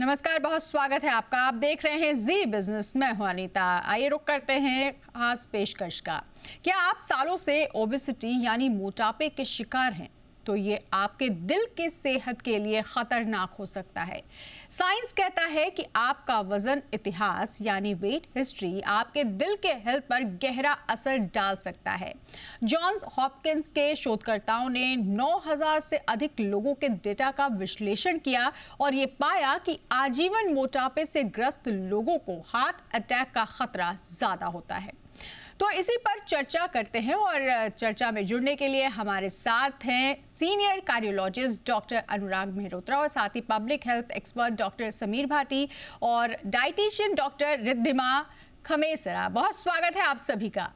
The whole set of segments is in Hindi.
नमस्कार, बहुत स्वागत है आपका। आप देख रहे हैं जी बिजनेस। मैं हूं अनीता। आइए रुक करते हैं खास पेशकश का। क्या आप सालों से ओबेसिटी यानी मोटापे के शिकार हैं? तो ये आपके दिल की सेहत के लिए खतरनाक हो सकता है। साइंस कहता है कि आपका वजन इतिहास यानी वेट हिस्ट्री आपके दिल के हेल्थ पर गहरा असर डाल सकता है। जॉन्स हॉपकिंस के शोधकर्ताओं ने 9000 से अधिक लोगों के डेटा का विश्लेषण किया और ये पाया कि आजीवन मोटापे से ग्रस्त लोगों को हार्ट अटैक का खतरा ज्यादा होता है। तो इसी पर चर्चा करते हैं और चर्चा में जुड़ने के लिए हमारे साथ हैं senior cardiologist doctor Anurag Mehrotra और साथ ही public health expert doctor Sameer Bhati और डाइटिशियन डॉक्टर रिद्धिमा खमेसरा। बहुत स्वागत है आप सभी का।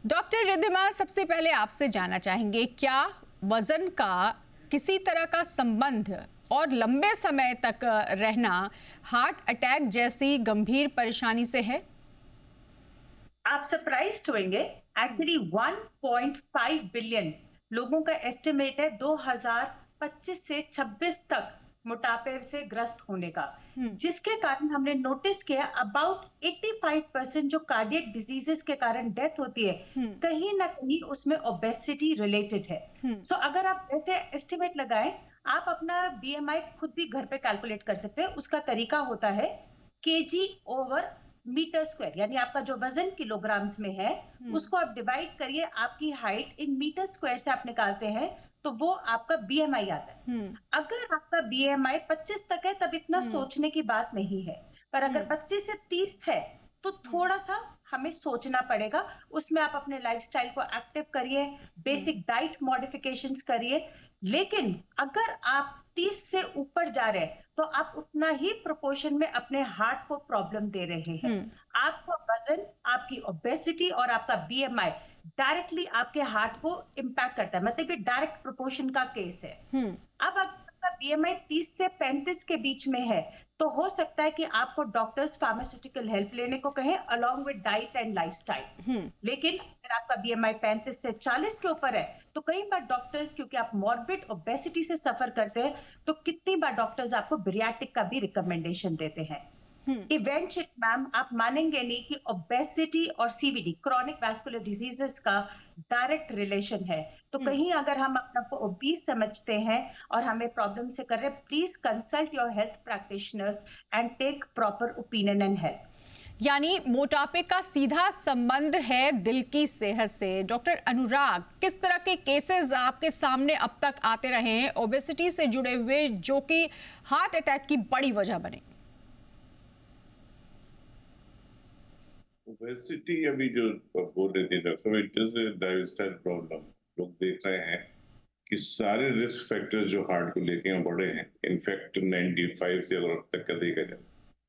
डॉक्टर रिद्धिमा, सबसे पहले आपसे जानना चाहेंगे, क्या वजन का किसी तरह का संबंध और लंबे समय तक रहना हार्ट अटैक जैसी गंभीर परेशानी से है? आप सरप्राइज्ड होंगे। एक्चुअली 1.5 बिलियन लोगों का एस्टिमेट है 2025 से 26 तक मोटापे से ग्रस्त होने का, जिसके कारण हमने नोटिस किया अबाउट 85% जो कार्डियक डिजीजेस के कारण डेथ होती है, कहीं ना कहीं उसमें ओबेसिटी रिलेटेड है। सो अगर आप ऐसे एस्टिमेट लगाएं, आप अपना बीएमआई खुद भी घर पे कैलकुलेट कर सकते हैं। उसका तरीका होता है केजी ओवर मीटर स्क्वायर, यानी आपका जो वजन किलोग्राम्स में है उसको आप डिवाइड करिए, आपकी हाइट इन मीटर स्क्वायर से आप निकालते हैं तो वो आपका बीएमआई आता है। अगर आपका बीएमआई 25 तक है तब इतना सोचने की बात नहीं है, पर अगर 25 से 30 है तो थोड़ा सा हमें सोचना पड़ेगा। उसमें आप अपने लाइफस्टाइल को एक्टिव करिए, बेसिक डाइट मॉडिफिकेशंस करिए। लेकिन अगर आप 30 से ऊपर जा रहे हैं तो आप उतना ही प्रोपोर्शन में अपने हार्ट को प्रॉब्लम दे रहे हैं। आपका वजन, आपकी ओबेसिटी और आपका बीएमआई डायरेक्टली आपके हार्ट को इंपैक्ट करता है, मतलब ये डायरेक्ट प्रोपोर्शन का केस है। अब अगर आपका बीएमआई 30 से 35 के बीच में है तो हो सकता है कि आपको डॉक्टर्स फार्मास्यूटिकल हेल्प लेने को कहें along with diet and lifestyle. लेकिन अगर आपका बीएमआई 35 से 40 के ऊपर है तो कई बार डॉक्टर्स, क्योंकि आप मॉर्बिड ओबेसिटी से सफर करते हैं, तो कितनी बार डॉक्टर्स आपको बिरियाट्रिक का भी रिकमेंडेशन देते हैं। इवेंचुअली मैम, आप मानेंगे नहीं कि ओबेसिटी और सीवीडी, क्रॉनिक वैस्कुलर डिजीजेस का डायरेक्ट रिलेशन है। तो कहीं अगर हम अपने को ओबीस समझते हैं और हमें प्रॉब्लम से कर रहे हैं, please consult your health practitioners and take proper opinion and help. यानी मोटापे का सीधा संबंध है दिल की सेहत से। डॉक्टर अनुराग, किस तरह के केसेस आपके सामने अब तक आते रहे हैं ओबेसिटी से जुड़े हुए जो कि हार्ट अटैक की बड़ी वजह बने? ओबेसिटी अभी जो बोल रहे थे doctor, it is lifestyle problem. लोग देख रहे हैं कि सारे रिस्क फैक्टर्स जो हार्ट को लेके हैं बढ़े हैं। इनफैक्ट 95 से अगर अब तक का देखा जाए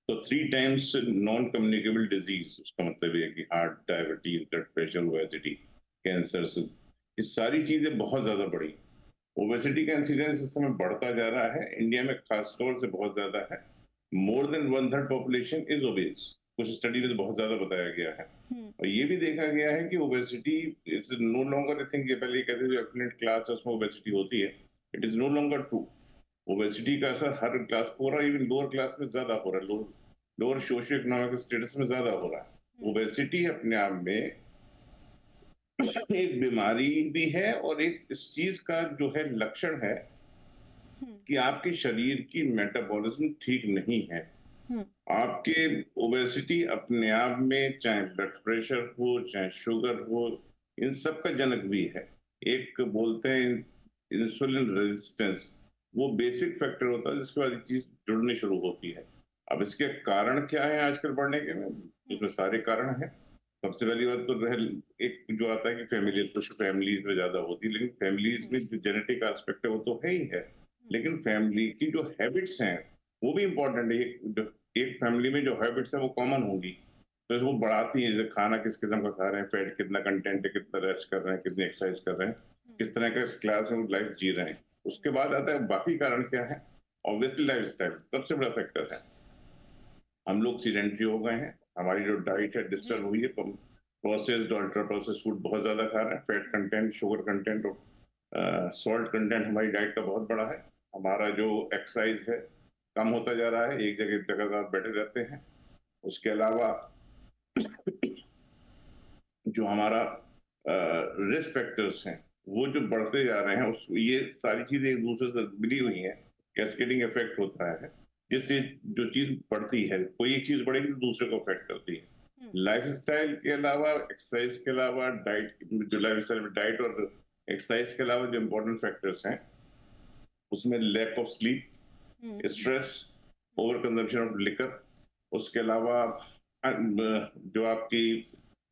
तो 3 टाइम्स नॉन कम्युनिकेबल डिजीज, उसका मतलब ये है कि heart, diabetes, blood pressure, obesity, cancer, ये सारी चीजें बहुत ज्यादा बढ़ी। ओबेसिटी का इंसिडेंस इस समय बढ़ता जा रहा है। इंडिया में खासतौर से बहुत ज्यादा है। More than 1/3 population is obese. कुछ स्टडी में तो बहुत ज्यादा बताया गया है। और ये भी देखा गया है कि obesity is no longer, I think ये पहले कहते थे एफिलिएट क्लास उसमें ओबेसिटी होती है, it is no longer true. Obesity का असर हर क्लास को हो रहा है, इवन लोअर क्लास में ज्यादा हो रहा है, लोअर सोशियो इकोनॉमिक स्टेटस में ज्यादा हो रहा है। ओबेसिटी अपने आप में एक बीमारी भी है और एक इस चीज का जो है लक्षण है कि आपके शरीर की मेटाबॉलिज्म ठीक नहीं है। आपके ओबेसिटी अपने आप में, चाहे ब्लड प्रेशर हो, चाहे शुगर हो, इन सब का जनक भी है। एक बोलते हैं इंसुलिन रेजिस्टेंस, वो बेसिक फैक्टर होता है जिसके बाद ये चीज जुड़नी शुरू होती है। अब इसके कारण क्या है आजकल बढ़ने के में? इसमें सारे कारण हैं। सबसे पहली बात तो एक जो आता है कि फैमिली, कुछ फैमिलीज में ज्यादा होती है, लेकिन फैमिलीज में जो जेनेटिक एस्पेक्ट है वो तो है ही है, लेकिन फैमिली की जो हैबिट्स हैं वो भी इंपॉर्टेंट है। एक फैमिली में जो हैबिट्स है वो कॉमन होगी तो इसको बढ़ाती है। जैसे खाना किस किस्म का खा रहे हैं, फैट कितना कंटेंट है, कितना रेस्ट कर रहे हैं, कितनी एक्सरसाइज कर रहे हैं, किस तरह का क्लास में लाइफ जी रहे हैं। उसके बाद आता है बाकी कारण क्या है। ऑब्वियसली लाइफस्टाइल सबसे बड़ा फैक्टर है। हम लोग सीडेंटरी हो गए हैं, हमारी जो डाइट है डिस्टर्ब हुई है, प्रोसेस्ड अल्ट्रा प्रोसेस्ड फूड बहुत ज्यादा खा रहे हैं, फैट कंटेंट, शुगर कंटेंट और सॉल्ट कंटेंट हमारी डाइट का बहुत बड़ा है। हमारा जो एक्सरसाइज है कम होता जा रहा है, एक जगह लगातार बैठे रहते हैं। उसके अलावा जो हमारा रिस्क फैक्टर्स हैं वो जो बढ़ते जा रहे हैं, उस ये सारी चीजें एक दूसरे से मिली हुई हैं, कैस्केडिंग इफेक्ट होता है, जिससे जो चीज बढ़ती है, कोई एक चीज बढ़ेगी तो दूसरे को अफेक्ट करती है। लाइफस्टाइल के अलावा, एक्सरसाइज के अलावा, डाइट, जो लाइफस्टाइल में डाइट और एक्सरसाइज के अलावा जो इम्पोर्टेंट फैक्टर्स हैं उसमें lack of sleep, stress, over consumption of liquor, उसके अलावा जो आपकी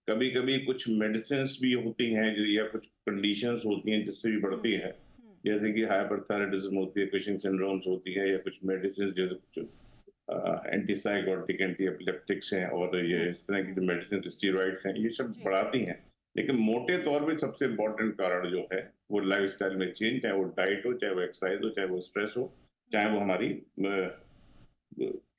कभी कभी कुछ मेडिसिन भी होती हैं या कुछ कंडीशंस होती हैं जिससे भी बढ़ती है, जैसे कि हाइपरथायराइडिज्म होती है, कुशिंग सिंड्रोम्स होती है, या कुछ मेडिसिन जैसे कुछ एंटीसाइकोटिक, एंटी एपिलेप्टिक्स हैं, और ये इस तरह की जो मेडिसिन स्टीरॉइड्स हैं, ये सब बढ़ाती हैं। लेकिन मोटे तौर पे सबसे इम्पोर्टेंट कारण जो है वो लाइफस्टाइल में चेंज, चाहे वो डाइट हो, चाहे वो एक्सरसाइज हो, चाहे वो स्ट्रेस हो, चाहे वो हमारी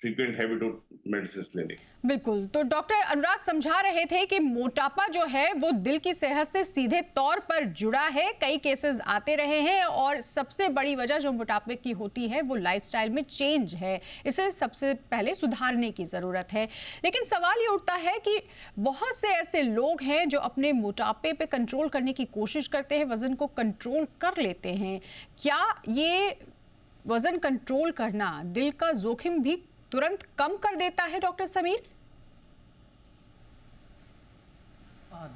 फ्रीक्वेंट हैबिट ऑफ मेडिसिन लेने। बिल्कुल। तो डॉक्टर अनुराग समझा रहे थे कि मोटापा जो है वो दिल की सेहत से सीधे तौर पर जुड़ा है। कई केसेस आते रहे हैं और सबसे बड़ी वजह जो मोटापे की होती है वो लाइफस्टाइल में चेंज है। इसे सबसे पहले सुधारने की ज़रूरत है। लेकिन सवाल ये उठता है कि बहुत से ऐसे लोग हैं जो अपने मोटापे पे कंट्रोल करने की कोशिश करते हैं, वज़न को कंट्रोल कर लेते हैं। क्या ये वज़न कंट्रोल करना दिल का जोखिम भी तुरंत कम कर देता है डॉक्टर समीर?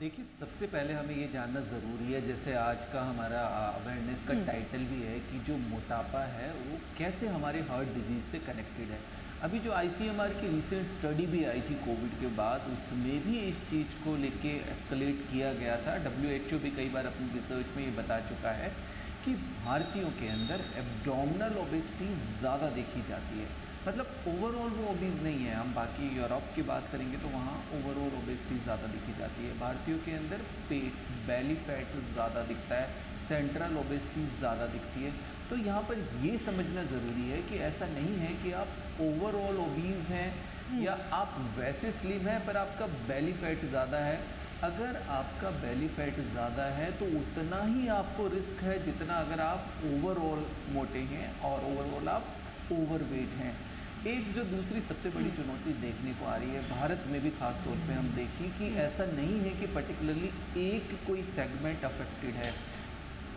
देखिए, सबसे पहले हमें ये जानना ज़रूरी है, जैसे आज का हमारा अवेयरनेस का टाइटल भी है, कि जो मोटापा है वो कैसे हमारे हार्ट डिजीज़ से कनेक्टेड है। अभी जो ICMR की रिसेंट स्टडी भी आई थी कोविड के बाद, उसमें भी इस चीज़ को लेके एस्केलेट किया गया था। WHO भी कई बार अपनी रिसर्च में ये बता चुका है कि भारतीयों के अंदर एब्डोमिनल ओबेसिटी ज़्यादा देखी जाती है। मतलब ओवरऑल वो ओबीज नहीं है, हम बाकी यूरोप की बात करेंगे तो वहाँ ओवरऑल ओबेसिटी ज़्यादा दिखी जाती है। भारतीयों के अंदर पेट, बेली फैट ज़्यादा दिखता है, सेंट्रल ओबेसिटी ज़्यादा दिखती है। तो यहाँ पर ये समझना ज़रूरी है कि ऐसा नहीं है कि आप ओवरऑल ओबीज हैं या आप वैसे स्लिम हैं पर आपका बेली फैट ज़्यादा है। अगर आपका बेली फैट ज़्यादा है तो उतना ही आपको रिस्क है जितना अगर आप ओवरऑल मोटे हैं और ओवरऑल आप ओवरवेट हैं। एक जो दूसरी सबसे बड़ी चुनौती देखने को आ रही है भारत में भी, खास तौर पे हम देखें कि ऐसा नहीं है कि पर्टिकुलरली एक कोई सेगमेंट अफेक्टेड है।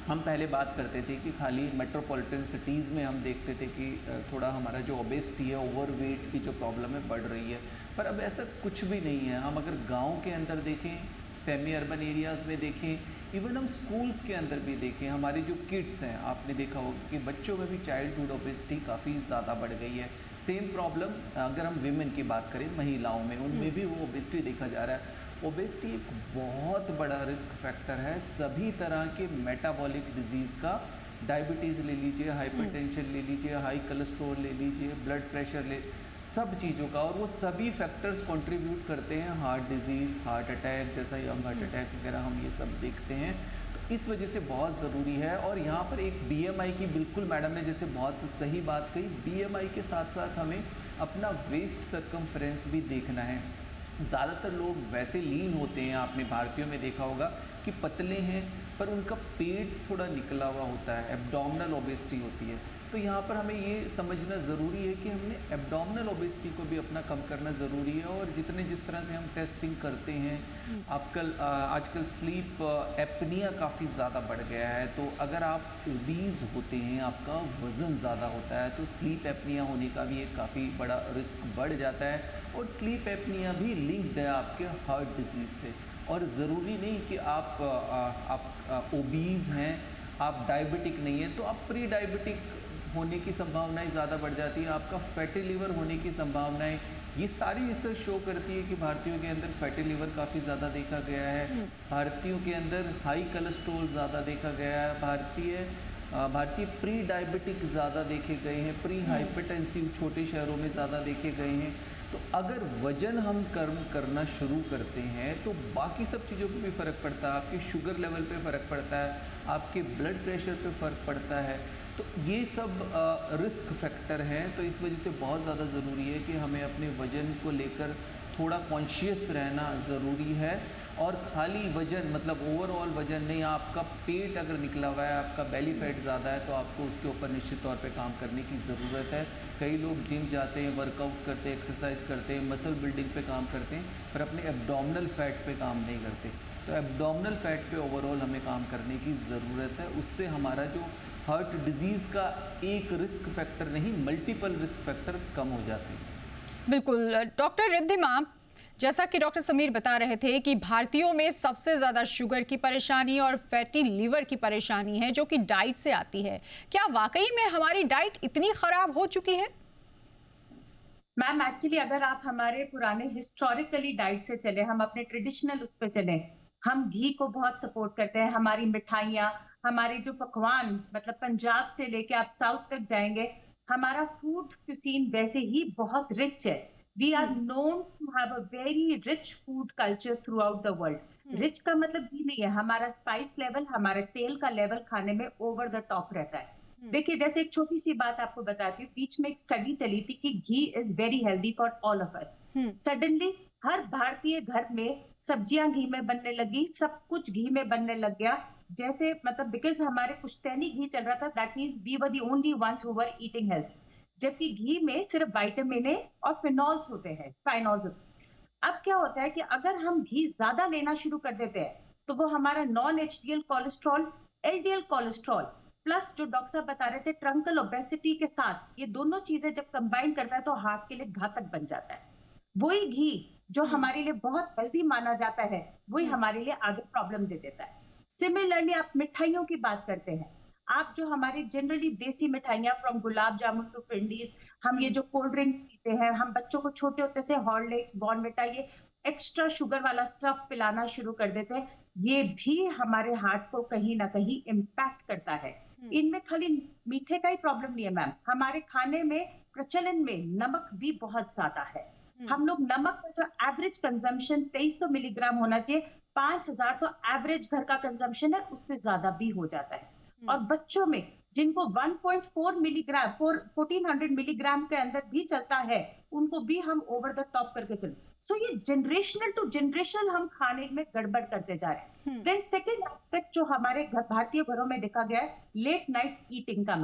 हम पहले बात करते थे कि खाली मेट्रोपॉलिटन सिटीज़ में हम देखते थे कि थोड़ा हमारा जो ओबेसिटी है, ओवरवेट की जो प्रॉब्लम है बढ़ रही है, पर अब ऐसा कुछ भी नहीं है। हम अगर गांव के अंदर देखें, सेमी अर्बन एरियाज़ में देखें, इवन हम स्कूल्स के अंदर भी देखें, हमारे जो किड्स हैं, आपने देखा होगा कि बच्चों में भी चाइल्डहुड ओबेसिटी काफ़ी ज़्यादा बढ़ गई है। सेम प्रॉब्लम अगर हम विमेन की बात करें, महिलाओं में, उनमें भी वो ओबेसिटी देखा जा रहा है। ओबेसिटी एक बहुत बड़ा रिस्क फैक्टर है सभी तरह के मेटाबॉलिक डिजीज़ का। डायबिटीज़ ले लीजिए, हाइपरटेंशन ले लीजिए, हाई कोलेस्ट्रॉल ले लीजिए, ब्लड प्रेशर ले, सब चीज़ों का। और वो सभी फैक्टर्स कंट्रीब्यूट करते हैं हार्ट डिजीज़, हार्ट अटैक, जैसा यंग हार्ट अटैक वगैरह हम ये सब देखते हैं। तो इस वजह से बहुत ज़रूरी है। और यहाँ पर एक BMI की, बिल्कुल मैडम ने जैसे बहुत सही बात कही, BMI के साथ साथ हमें अपना वेस्ट सर्कमफ्रेंस भी देखना है। ज़्यादातर लोग वैसे लीन होते हैं, आपने भारतीयों में देखा होगा कि पतले हैं पर उनका पेट थोड़ा निकला हुआ होता है, एब्डोमिनल ओबेसिटी होती है। तो यहाँ पर हमें ये समझना ज़रूरी है कि हमने एब्डोमिनल ओबेसिटी को भी अपना कम करना ज़रूरी है। और जिस तरह से हम टेस्टिंग करते हैं, आजकल स्लीप एपनिया काफ़ी ज़्यादा बढ़ गया है। तो अगर आप ओबीज होते हैं, आपका वज़न ज़्यादा होता है, तो स्लीप एपनिया होने का भी एक काफ़ी बड़ा रिस्क बढ़ जाता है। और स्लीप एपनिया भी लिंक्ड है आपके हार्ट डिजीज़ से। और ज़रूरी नहीं कि आप ओबीज हैं, आप डायबिटिक नहीं हैं, तो आप प्री डायबिटिक होने की संभावनाएं ज़्यादा बढ़ जाती है, आपका फैटी लिवर होने की संभावनाएं, ये सारी रिसर्च शो करती है कि भारतीयों के अंदर फैटी लिवर काफ़ी ज़्यादा देखा गया है। भारतीयों के अंदर हाई कोलेस्ट्रॉल ज़्यादा देखा गया है। भारतीय प्री डायबिटिक ज़्यादा देखे गए हैं, प्री हाइपरटेंसिव छोटे शहरों में ज़्यादा देखे गए हैं। तो अगर वजन हम कम करना शुरू करते हैं तो बाकी सब चीज़ों पे भी फ़र्क पड़ता है, आपके शुगर लेवल पे फ़र्क पड़ता है, आपके ब्लड प्रेशर पे फ़र्क पड़ता है। तो ये सब रिस्क फैक्टर हैं। तो इस वजह से बहुत ज़्यादा ज़रूरी है कि हमें अपने वज़न को लेकर थोड़ा कॉन्शियस रहना ज़रूरी है। और खाली वजन मतलब ओवरऑल वजन नहीं, आपका पेट अगर निकला हुआ है, आपका बेली फैट ज़्यादा है, तो आपको उसके ऊपर निश्चित तौर पे काम करने की ज़रूरत है। कई लोग जिम जाते हैं, वर्कआउट करते हैं, एक्सरसाइज करते हैं, मसल बिल्डिंग पे काम करते हैं, पर अपने एब्डोमिनल फैट पे काम नहीं करते। तो एब्डोमिनल फैट पे ओवरऑल हमें काम करने की ज़रूरत है। उससे हमारा जो हार्ट डिजीज़ का एक रिस्क फैक्टर नहीं, मल्टीपल रिस्क फैक्टर कम हो जाते हैं। बिल्कुल डॉक्टर रिद्धिमा, जैसा कि डॉक्टर समीर बता रहे थे कि भारतीयों में सबसे ज़्यादा शुगर की परेशानी और फैटी लीवर की परेशानी है जो कि डाइट से आती है। क्या वाकई में हमारी डाइट इतनी खराब हो चुकी है? मैम एक्चुअली अगर आप हमारे पुराने हिस्टोरिकली डाइट से चले, हम अपने ट्रेडिशनल उस पे चले, हम घी को बहुत सपोर्ट करते हैं। हमारी मिठाइयाँ, हमारे जो पकवान, मतलब पंजाब से लेके आप साउथ तक जाएंगे, हमारा फूड क्यूसीन वैसे ही बहुत रिच है। We are known to have a very rich food culture throughout the world. Rich का मतलब ये नहीं है, हमारा स्पाइस लेवल, हमारे तेल का लेवल खाने में ओवर द टॉप रहता है। देखिए, जैसे एक छोटी सी बात आपको बताती हूँ, बीच में एक स्टडी चली थी कि ghee is very healthy for all of us. Suddenly हर भारतीय घर में सब्जियां घी में बनने लगी, सब कुछ घी में बनने लग गया। जैसे मतलब बिकॉज हमारे पुश्तैनी घी चल रहा था, that means we were the only ones who were eating health. जबकि घी में सिर्फ विटामिन ए और फिनॉल्स होते हैं, फाइनॉल्स होते हैं। अब क्या होता है कि अगर हम घी ज्यादा लेना शुरू कर देते हैं, तो वो हमारा non HDL cholesterol, LDL cholesterol plus जो डॉक्टर साहब बता रहे थे ट्रंकल ओबेसिटी के साथ, ये दोनों चीजें जब कंबाइन करता है तो हार्ट के लिए घातक बन जाता है। वही घी जो हमारे लिए बहुत हेल्दी माना जाता है, वही हमारे लिए आगे प्रॉब्लम दे देता है। सिमिलरली आप मिठाइयों की बात करते हैं, आप जो हमारी जनरली देसी मिठाइयाँ फ्रॉम गुलाब जामुन टू फिंडीज, हम ये जो कोल्ड ड्रिंक्स पीते हैं, हम बच्चों को छोटे होते से हॉर्लिक्स, बॉर्नविटा, ये एक्स्ट्रा शुगर वाला स्टफ पिलाना शुरू कर देते हैं, ये भी हमारे हार्ट को कहीं ना कहीं इम्पैक्ट करता है। इनमें खाली मीठे का ही प्रॉब्लम नहीं है मैम, हमारे खाने में प्रचलन में नमक भी बहुत ज्यादा है। हम लोग नमक का जो एवरेज कंजम्पशन 2300 मिलीग्राम होना चाहिए, 5000 तो एवरेज घर का कंजम्पशन है, उससे ज्यादा भी हो जाता है। और बच्चों में जिनको 1.4 मिलीग्राम 1400 मिलीग्राम के अंदर भी चलता है, उनको भी हम ओवर द टॉप करके चलते। सो ये जनरेशनल टू जनरेशनल हम खाने में गड़बड़ करते जा रहे हैं। देन सेकेंड एस्पेक्ट जो हमारे भारतीय घरों में देखा गया है, लेट नाइट ईटिंग का।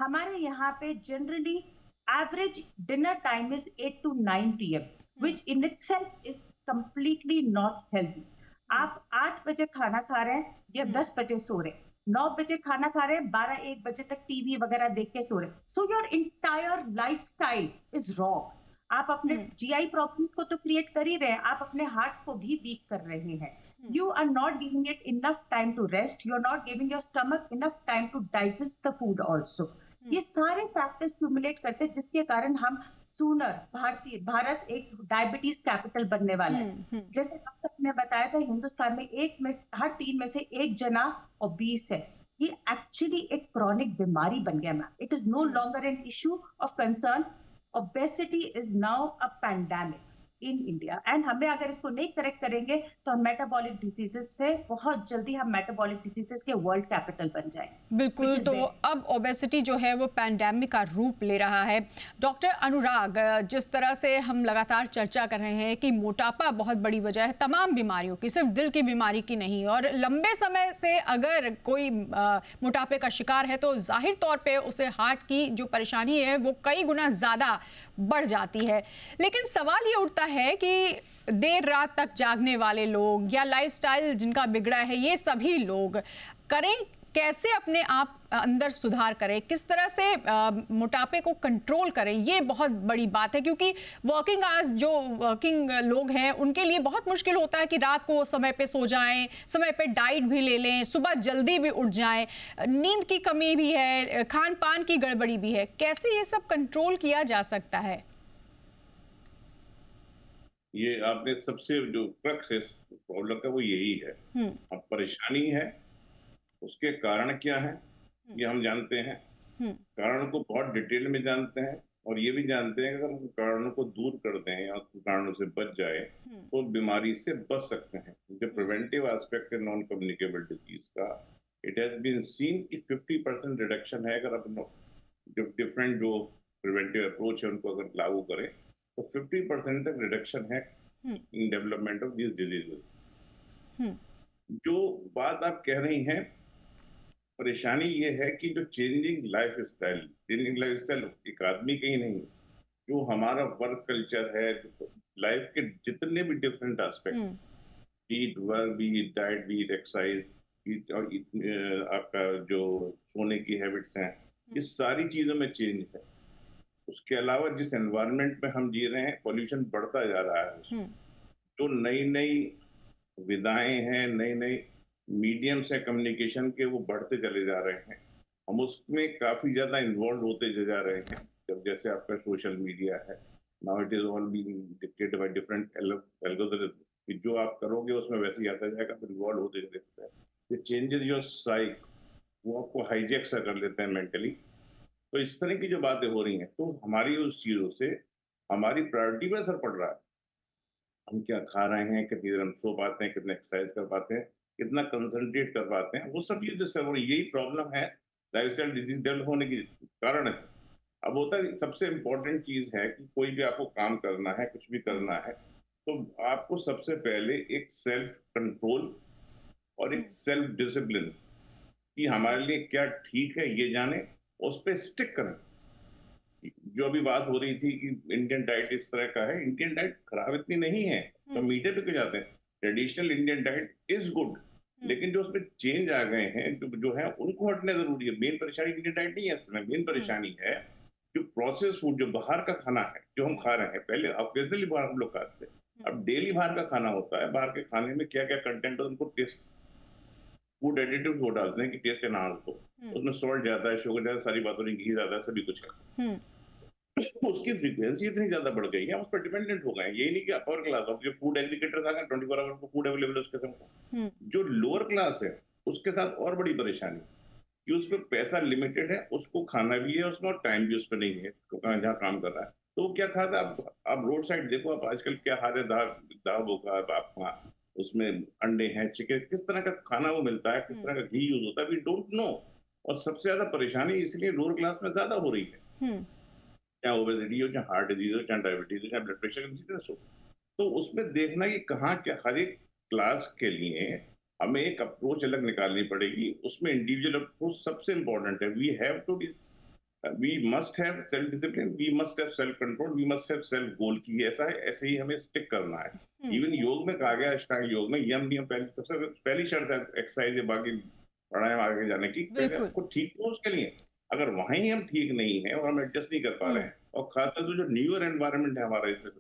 हमारे यहाँ पे generally average dinner time is 8 to 9 PM, which in itself is completely not healthy. आप 8 बजे खाना खा रहे हैं या 10 बजे सो रहे हैं, 9 बजे खाना खा रहे हैं, 12-1 बजे तक टीवी वगैरह देख के सो रहे हैं। So your entire lifestyle is wrong. आप अपने जीआई प्रॉब्लम्स को तो क्रिएट कर ही रहे हैं, आप अपने हार्ट को भी वीक कर रहे हैं। You are not giving it enough time to rest. You are not giving your stomach enough time to digest the food also. ये सारे फैक्टर्स क्यूमुलेट करते हैं, जिसके कारण हम सूनर भारत एक डायबिटीज कैपिटल बनने वाला है। जैसे आप सबने बताया था, हिंदुस्तान में हर 3 में से 1 जना ओबीस है। ये एक्चुअली एक क्रॉनिक बीमारी बन गया ma'am. It is no longer an issue of concern. Obesity is now a pandemic in India, and हमें अगर इसको नहीं करेक्ट करेंगे तो हम मेटाबॉलिक डिसीजेस से बहुत जल्दी हम मेटाबॉलिक डिसीजेस के वर्ल्ड कैपिटल बन जाएंगे। बिल्कुल, तो अब ओबेसिटी जो है वो पैंडेमिक का रूप ले रहा है। डॉक्टर अनुराग, जिस तरह से हम लगातार चर्चा कर रहे हैं कि मोटापा बहुत बड़ी वजह है तमाम बीमारियों की, सिर्फ दिल की बीमारी की नहीं, और लंबे समय से अगर कोई मोटापे का शिकार है तो जाहिर तौर पे उसे हार्ट की जो परेशानी है वो कई गुना ज़्यादा बढ़ जाती है। लेकिन सवाल ये उठता है कि देर रात तक जागने वाले लोग या लाइफस्टाइल जिनका बिगड़ा है, ये सभी लोग करें कैसे, अपने आप अंदर सुधार करें, किस तरह से मोटापे को कंट्रोल करें, ये बहुत बड़ी बात है। क्योंकि वर्किंग आवर्स जो वर्किंग लोग हैं उनके लिए बहुत मुश्किल होता है कि रात को समय पे सो जाएं, समय पे डाइट भी ले लें, सुबह जल्दी भी उठ जाएं, नींद की कमी भी है, खान पान की गड़बड़ी भी है। कैसे ये सब कंट्रोल किया जा सकता है? ये आपने सबसे जो क्रक्स है प्रॉब्लम का वो यही है। अब परेशानी है, उसके कारण क्या है ये हम जानते हैं, कारण को बहुत डिटेल में जानते हैं, और ये भी जानते हैं कि अगर हम कारणों को दूर कर दें या कारणों से बच जाए तो बीमारी से बच सकते हैं। जो प्रिवेंटिव एस्पेक्ट है नॉन कम्युनिकेबल डिजीज का, इट हैज बीन सीन कि 50% रिडक्शन है। अगर आप जो डिफरेंट जो प्रिवेंटिव अप्रोच है उनको अगर लागू करें तो 50% तक रिडक्शन है in development of this diseases. जो बात आप कह रही हैं, परेशानी ये है कि जो चेंजिंग लाइफ स्टाइल एक आदमी का ही नहीं, जो हमारा वर्क कल्चर है, लाइफ के जितने भी different aspect, be it work, be it diet, be it exercise, और आपका जो सोने की हैबिट्स हैं, इस सारी चीजों में चेंज है। उसके अलावा जिस एनवायरनमेंट में हम जी रहे हैं, पॉल्यूशन बढ़ता जा रहा है उसमें। जो नई नई विधाएं हैं, नई नई मीडियम्स है कम्युनिकेशन के, वो बढ़ते चले जा रहे हैं। हम उसमें काफी ज्यादा इन्वॉल्व होते जा रहे हैं। जब जैसे आपका सोशल मीडिया है, now it is all being dictated by different algorithm, कि जो आप करोगे उसमें वैसे ही आता जाएगा, फिर इन्वॉल्व होते जाते हैं। ये चेंजेस योर साइक, वो आपको हाईजैक सा कर लेते हैं मेंटली। तो इस तरह की जो बातें हो रही हैं, तो हमारी उस चीजों से हमारी प्रायोरिटी पर असर पड़ रहा है। हम क्या खा रहे हैं, कितनी देर हम सो पाते हैं, कितना एक्सरसाइज कर पाते हैं, कितना कंसंट्रेट कर पाते हैं, वो सब चीजें सब, यही प्रॉब्लम है लाइफस्टाइल डिजीज डेवलप होने की कारण है। अब होता है, सबसे इम्पोर्टेंट चीज है कि कोई भी आपको काम करना है, कुछ भी करना है, तो आपको सबसे पहले एक सेल्फ कंट्रोल और एक सेल्फ डिसिप्लिन, कि हमारे लिए क्या ठीक है ये जाने, उस पर स्टिक करें। जो अभी बात हो रही थी कि इंडियन डाइट इस तरह का है, इंडियन डाइट खराब इतनी नहीं है, तो मीठे पे क्यों जाते हैं? Traditional Indian diet is good, लेकिन जो उसमें चेंज आ गए हैं, जो है उनको हटने जरूरी है। मेन परेशानी इंडियन डाइट नहीं है, इसमें मेन परेशानी है जो प्रोसेस फूड, जो बाहर का खाना है, जो हम खा रहे हैं। पहले ऑकेजनली बाहर हम लोग खाते थे, अब डेली बाहर का खाना होता है। बाहर के खाने में क्या क्या कंटेंट है, उनको टेस्ट फूड एडिटिव वो डालते हैं कि टेस्ट एनहांस हो। उसमें सॉल्ट ज्यादा है, शुगर ज्यादा, सारी बातों में घी ज्यादा है, सभी कुछ है। उसकी फ्रीक्वेंसी इतनी ज्यादा बढ़ गई है, उस पर डिपेंडेंट हो गए हैं। यही नहीं कि अपर क्लास हो, जो फूड एग्रीगेटर्स आ गए, 24 आवर को फूड अवेलेबल है उसके साथ। जो लोअर क्लास है उसके साथ और बड़ी परेशानी कि उसमें पैसा लिमिटेड है, उसको खाना भी है उसमें, और टाइम भी उसमें नहीं है जहाँ काम कर रहा है। तो वो क्या खाता है? आप रोड साइड देखो, आप आजकल क्या हाल है, दाल होगा, आप उसमें अंडे हैं, चिकन, किस तरह का खाना वो मिलता है, किस तरह का घी यूज होता है, वी डोंट नो। और सबसे ज्यादा परेशानी इसलिए लोअर क्लास में ज्यादा हो रही है, चाहे ओबेसिटी हो, चाहे हार्ट डिजीज हो, चाहे डायबिटीज हो, चाहे ब्लड प्रेशर डिसीज हो। तो उसमें देखना कि कहाँ क्या, हर एक क्लास के लिए हमें एक अप्रोच अलग निकालनी पड़ेगी। उसमें इंडिविजुअल अप्रोच सबसे इंपॉर्टेंट है। We must have self discipline, we must have self control, we must have self goal की ऐसा है, ऐसे ही हमें स्टिक करना है। इवन योग में कहा गया, अष्टांग योग में यम नियम सबसे पहली शर्त है एक्सरसाइज है, बाकी प्राणायाम आगे जाने की, आपको ठीक हो उसके लिए। अगर वहीं हम ठीक नहीं है और हम एडजस्ट नहीं कर पा रहे हैं, और खासतौर से जो न्यूअर एनवायरनमेंट है हमारा इसमें,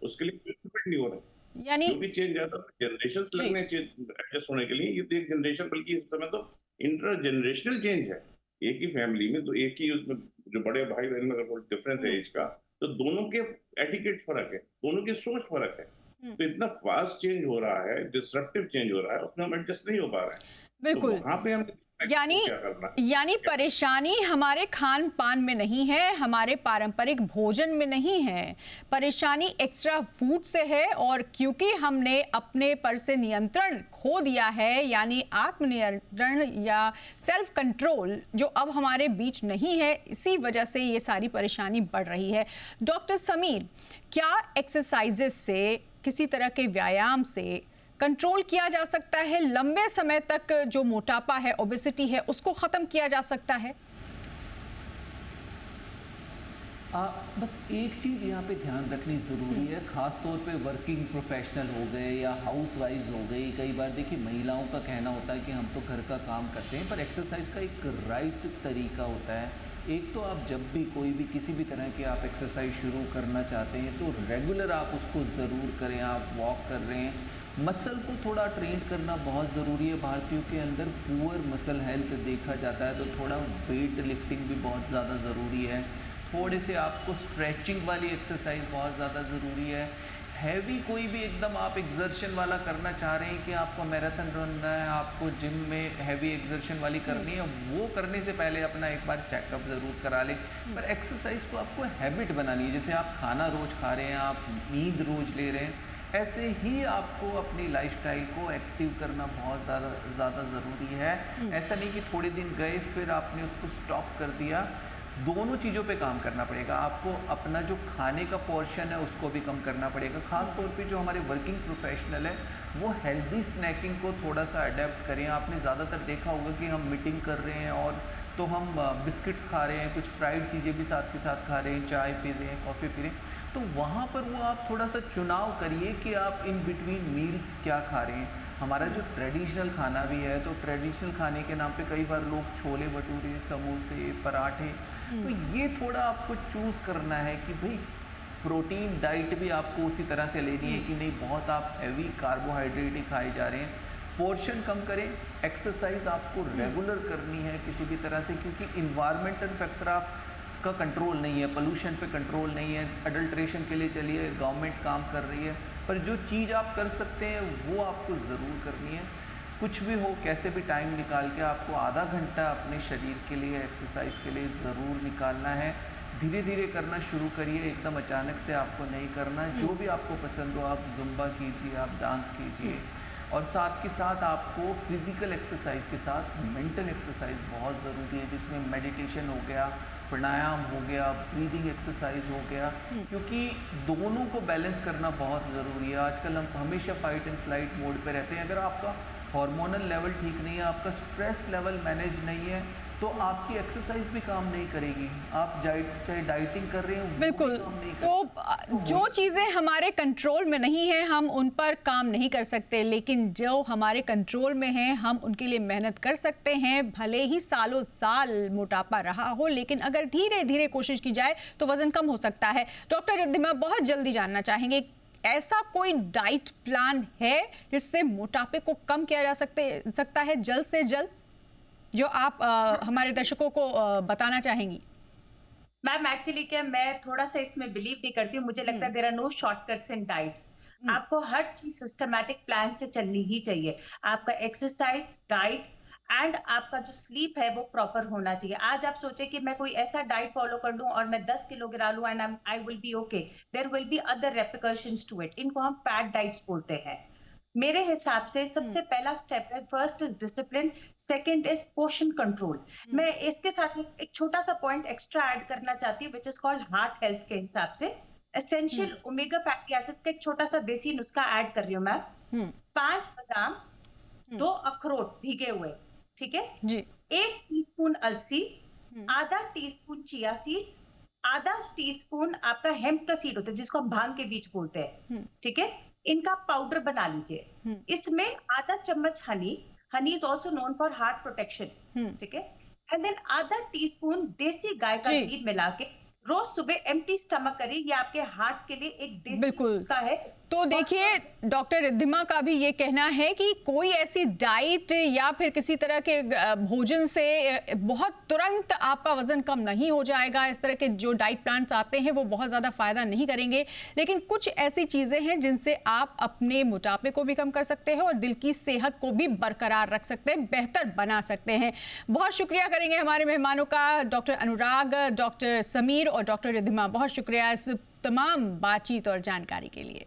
उसके लिए फिट नहीं हो रहा है। यानी जो भी चेंज आता है, जनरेशंस लगने एडजस्ट होने के लिए, ये तो एक जनरेशन, बल्कि इस समय तो इंटर जनरेशनल चेंज है। एक ही फैमिली में, तो एक ही उसमें जो बड़े भाई बहन में अगर डिफरेंस है एज का, तो दोनों के एटिकेट फर्क है, दोनों की सोच फर्क है। तो इतना फास्ट चेंज हो रहा है, डिसरप्टिव चेंज हो रहा है, उसमें हम एडजस्ट नहीं हो पा रहे हैं। बिल्कुल। तो वहां पे हम यानी परेशानी हमारे खान पान में नहीं है, हमारे पारंपरिक भोजन में नहीं है, परेशानी एक्स्ट्रा फूड से है। और क्योंकि हमने अपने पर से नियंत्रण खो दिया है, यानी आत्मनियंत्रण या सेल्फ कंट्रोल जो अब हमारे बीच नहीं है, इसी वजह से ये सारी परेशानी बढ़ रही है। डॉक्टर समीर, क्या एक्सरसाइजेस से, किसी तरह के व्यायाम से कंट्रोल किया जा सकता है? लंबे समय तक जो मोटापा है, ओबेसिटी है, उसको खत्म किया जा सकता है? बस एक चीज़ यहाँ पे ध्यान रखनी ज़रूरी है, ख़ास तौर पे वर्किंग प्रोफेशनल हो गए या हाउस वाइफ्स हो गई। कई बार देखिए महिलाओं का कहना होता है कि हम तो घर का काम करते हैं, पर एक्सरसाइज का एक राइट तरीका होता है। एक तो आप जब भी कोई भी किसी भी तरह की आप एक्सरसाइज शुरू करना चाहते हैं, तो रेगुलर आप उसको ज़रूर करें। आप वॉक कर रहे हैं, मसल को थोड़ा ट्रेन करना बहुत ज़रूरी है। भारतीयों के अंदर पुअर मसल हेल्थ देखा जाता है, तो थोड़ा वेट लिफ्टिंग भी बहुत ज़्यादा ज़रूरी है। थोड़े से आपको स्ट्रेचिंग वाली एक्सरसाइज बहुत ज़्यादा ज़रूरी है। हैवी कोई भी एकदम आप एक्सर्शन वाला करना चाह रहे हैं कि आपको मैराथन रन है, आपको जिम में हैवी एक्सर्शन वाली करनी है, वो करने से पहले अपना एक बार चेकअप ज़रूर करा लें। पर एक्सरसाइज को आपको हैबिट बनानी है। जैसे आप खाना रोज़ खा रहे हैं, आप नींद रोज़ ले रहे हैं, ऐसे ही आपको अपनी लाइफस्टाइल को एक्टिव करना बहुत ज़्यादा ज़रूरी है। ऐसा नहीं कि थोड़े दिन गए फिर आपने उसको स्टॉप कर दिया। दोनों चीज़ों पे काम करना पड़ेगा। आपको अपना जो खाने का पोर्शन है उसको भी कम करना पड़ेगा। ख़ास तौर पे जो हमारे वर्किंग प्रोफेशनल है वो हेल्दी स्नैकिंग को थोड़ा सा अडेप्ट करें। आपने ज़्यादातर देखा होगा कि हम मीटिंग कर रहे हैं और तो हम बिस्किट्स खा रहे हैं, कुछ फ्राइड चीज़ें भी साथ के साथ खा रहे हैं, चाय पी रहे हैं, कॉफ़ी पी रहे हैं। तो वहाँ पर वो आप थोड़ा सा चुनाव करिए कि आप इन बिटवीन मील्स क्या खा रहे हैं। हमारा जो ट्रेडिशनल खाना भी है, तो ट्रेडिशनल खाने के नाम पे कई बार लोग छोले भटूरे, समोसे, पराठे, तो ये थोड़ा आपको चूज़ करना है कि भाई प्रोटीन डाइट भी आपको उसी तरह से लेनी है कि नहीं बहुत आप हैवी कार्बोहाइड्रेट ही खाए जा रहे हैं। पोर्शन कम करें, एक्सरसाइज आपको रेगुलर करनी है किसी भी तरह से, क्योंकि इन्वायरमेंटल फैक्टर आपका कंट्रोल नहीं है, पोल्यूशन पे कंट्रोल नहीं है। अडल्ट्रेशन के लिए चलिए गवर्नमेंट काम कर रही है, पर जो चीज़ आप कर सकते हैं वो आपको ज़रूर करनी है। कुछ भी हो, कैसे भी टाइम निकाल के आपको आधा घंटा अपने शरीर के लिए, एक्सरसाइज के लिए ज़रूर निकालना है। धीरे धीरे करना शुरू करिए, एकदम अचानक से आपको नहीं करना। जो भी आपको पसंद हो, आप जुम्बा कीजिए, आप डांस कीजिए, और साथ के साथ आपको फिज़िकल एक्सरसाइज के साथ मेंटल एक्सरसाइज बहुत ज़रूरी है, जिसमें मेडिटेशन हो गया, प्राणायाम हो गया, ब्रीदिंग एक्सरसाइज हो गया, क्योंकि दोनों को बैलेंस करना बहुत ज़रूरी है। आजकल हम हमेशा फाइट एंड फ्लाइट मोड पे रहते हैं। अगर आपका हार्मोनल लेवल ठीक नहीं है, आपका स्ट्रेस लेवल मैनेज नहीं है, तो आपकी एक्सरसाइज भी काम नहीं करेगी। आप चाहे डाइटिंग कर रहे हैं, बिल्कुल। तो जो चीज़ें हमारे कंट्रोल में नहीं है हम उन पर काम नहीं कर सकते, लेकिन जो हमारे कंट्रोल में है हम उनके लिए मेहनत कर सकते हैं। भले ही सालों साल मोटापा रहा हो, लेकिन अगर धीरे धीरे कोशिश की जाए तो वज़न कम हो सकता है। डॉक्टर रिद्धिमा, बहुत जल्दी जानना चाहेंगे, ऐसा कोई डाइट प्लान है जिससे मोटापे को कम किया जा सकता है जल्द से जल्द, जो आप हमारे दर्शकों को बताना चाहेंगी? मैम एक्चुअली क्या, मैं थोड़ा सा इसमें बिलीव नहीं करती हूँ। मुझे लगता है there are no shortcuts in diets. आपको हर चीज सिस्टमैटिक प्लान से चलनी ही चाहिए। आपका एक्सरसाइज, डाइट एंड आपका जो स्लीप है वो प्रॉपर होना चाहिए। आज आप सोचे कि मैं कोई ऐसा डाइट फॉलो कर लूं और मैं 10 किलो गिरा लूं and I will be okay, there will be other repercussions to it. इनको हम फैट डाइट्स बोलते हैं। मेरे हिसाब से सबसे पहला स्टेप है, first is discipline, second is portion control. मैं इसके साथ एक छोटा सा पॉइंट एक्स्ट्रा ऐड करना चाहती हूँ, which is called heart health के हिसाब से एसेंशियल ओमेगा फैटी एसिड्स का एक छोटा सा देसी नुस्खा ऐड कर रही हूँ मैं। 5 बादाम, 2 अखरोट भीगे हुए, ठीक है जी। 1 टीस्पून अलसी, आधा टीस्पून चिया सीड्स, आधा टीस्पून आपका हेम्प का सीड होता है जिसको हम भांग के बीज बोलते हैं, ठीक है। इनका पाउडर बना लीजिए। इसमें आधा चम्मच Honey, honey is also known for heart protection, ठीक है। एंड देन आधा टीस्पून देसी गाय का घी मिला के रोज सुबह एम्प्टी स्टमक करिए। ये आपके हार्ट के लिए एक देसी नुस्खा है। तो देखिए, डॉक्टर रिद्धिमा का भी ये कहना है कि कोई ऐसी डाइट या फिर किसी तरह के भोजन से बहुत तुरंत आपका वजन कम नहीं हो जाएगा। इस तरह के जो डाइट प्लान्स आते हैं वो बहुत ज़्यादा फायदा नहीं करेंगे, लेकिन कुछ ऐसी चीज़ें हैं जिनसे आप अपने मोटापे को भी कम कर सकते हैं और दिल की सेहत को भी बरकरार रख सकते हैं, बेहतर बना सकते हैं। बहुत शुक्रिया करेंगे हमारे मेहमानों का, डॉक्टर अनुराग, डॉक्टर समीर और डॉक्टर रिद्धिमा। बहुत शुक्रिया इस तमाम बातचीत और जानकारी के लिए।